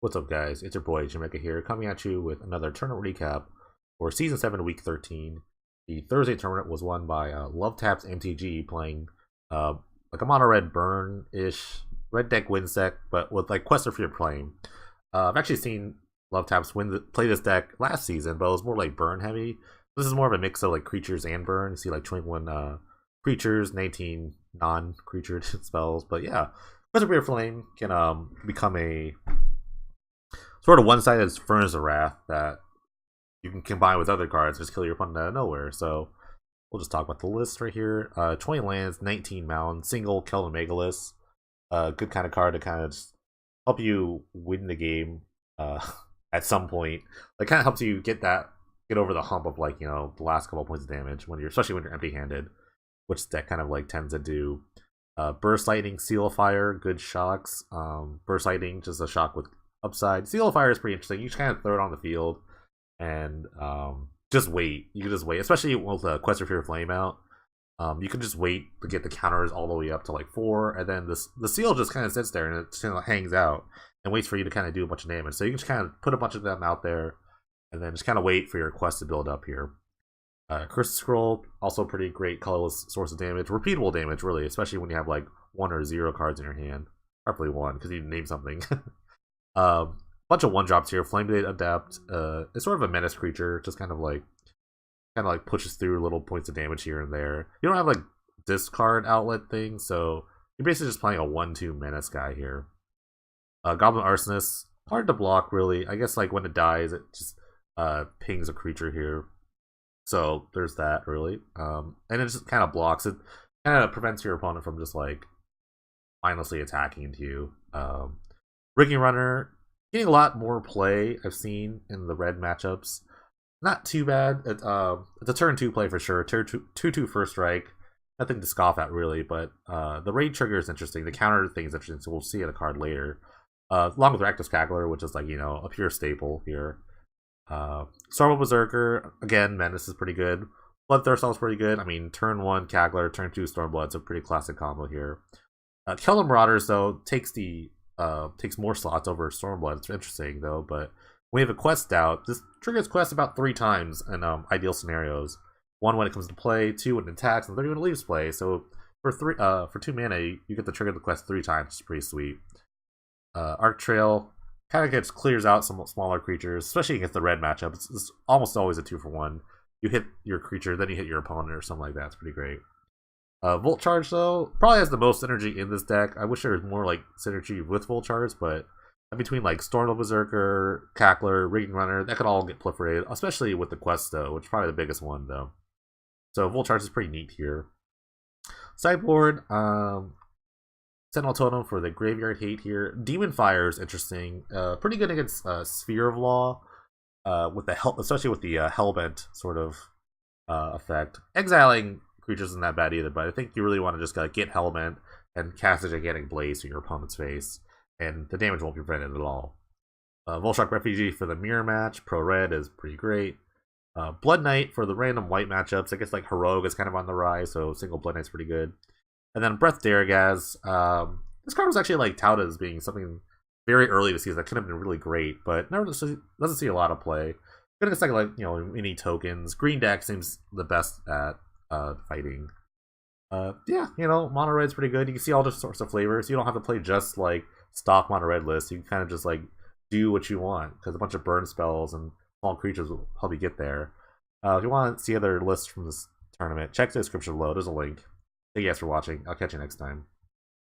What's up, guys? It's your boy Jamaica here, coming at you with another tournament recap for Season 7, Week 13. The Thursday tournament was won by Love Taps MTG playing uh, like a mono red burn ish red deck wins deck, but with like Quest for Your Flame. I've actually seen Love Taps play this deck last season, but it was more like burn heavy. This is more of a mix of like creatures and burn. You see like 21 creatures, 19 non creature spells, but yeah, Quest for Your Flame can become a sort of one-sided Furnace of Wrath that you can combine with other cards and just kill your opponent out of nowhere. So we'll just talk about the list right here. 20 lands, 19 mounds, single Keldon Megalith. Good kind of card to kind of just help you win the game at some point. Like kind of helps you get over the hump of like, you know, the last couple points of damage when especially when you're empty-handed, which that kind of like tends to do. Burst Lightning, Seal of Fire, good shocks. Burst Lightning, just a shock with upside. Seal of Fire is pretty interesting. You just kind of throw it on the field and just wait. You can just wait, especially with Quest for Your Flame out. You can just wait to get the counters all the way up to like 4, and then the seal just kind of sits there and it just kind of hangs out and waits for you to kind of do a bunch of damage. So you can just kind of put a bunch of them out there and then just kind of wait for your quest to build up here. Curse Scroll, also pretty great colorless source of damage. Repeatable damage, really, especially when you have like 1 or 0 cards in your hand. Preferably 1, because you name something. Bunch of 1-drops here. Flame Blade Adept. It's sort of a menace creature, just kind of like pushes through little points of damage here and there. You don't have like discard outlet thing, so you're basically just playing a 1/2 menace guy here. Goblin Arsonist, hard to block really. I guess like when it dies, it just pings a creature here. So there's that really. And it just kind of blocks it. Kind of prevents your opponent from just like mindlessly attacking into you. Rigging Runner, getting a lot more play I've seen in the red matchups. Not too bad. It's a turn 2 play for sure. Turn 2/2 first strike. Nothing to scoff at really, but the raid trigger is interesting. The counter thing is interesting, so we'll see it a card later. Along with Rakdos Cackler, which is like, you know, a pure staple here. Stormwind Berserker, again, Menace is pretty good. Bloodthirst is pretty good. I mean, turn 1 Cackler, turn 2 Stormblood's a pretty classic combo here. Keldon Marauders, though, takes more slots over Stormblood. It's interesting, though, but when we have a quest out, this triggers quest about 3 times in ideal scenarios. 1 when it comes to play, 2 when it attacks, and 3 when it leaves play. So for 2 mana, you get to trigger the quest 3 times. It's pretty sweet. Arc Trail kind of clears out some smaller creatures, especially against the red matchup. It's almost always a 2-for-1. You hit your creature, then you hit your opponent or something like that. It's pretty great. Volt Charge, though, probably has the most synergy in this deck. I wish there was more like synergy with Volt Charge, but between like Stormwind Berserker, Cackler, Rigging Runner, that could all get proliferated, especially with the quest, though, which is probably the biggest one, though. So Volt Charge is pretty neat here. Sideboard, Sentinel Totem for the Graveyard Hate here. Demon Fire is interesting. Pretty good against Sphere of Law, with especially with the Hellbent sort of effect. Exiling creatures isn't that bad either, but I think you really want to just get Hellbent and cast a Gigantic Blaze to your opponent's face, and the damage won't be prevented at all. Volshock Refugee for the mirror match. Pro Red is pretty great. Blood Knight for the random white matchups. I guess like Heroic is kind of on the rise, so single Blood Knight's pretty good. And then Breath Daragaz. This card was actually like touted as being something very early this season that could have been really great, but never doesn't see a lot of play. Good against like you know, mini tokens. Green deck seems the best at fighting. Yeah, you know, mono red's pretty good. You can see all different sorts of flavors. You don't have to play just like stock mono red list. You can kind of just like do what you want, because a bunch of burn spells and small creatures will help you get there. If you want to see other lists from this tournament, check the description below. There's a link. Thank you guys for watching. I'll catch you next time.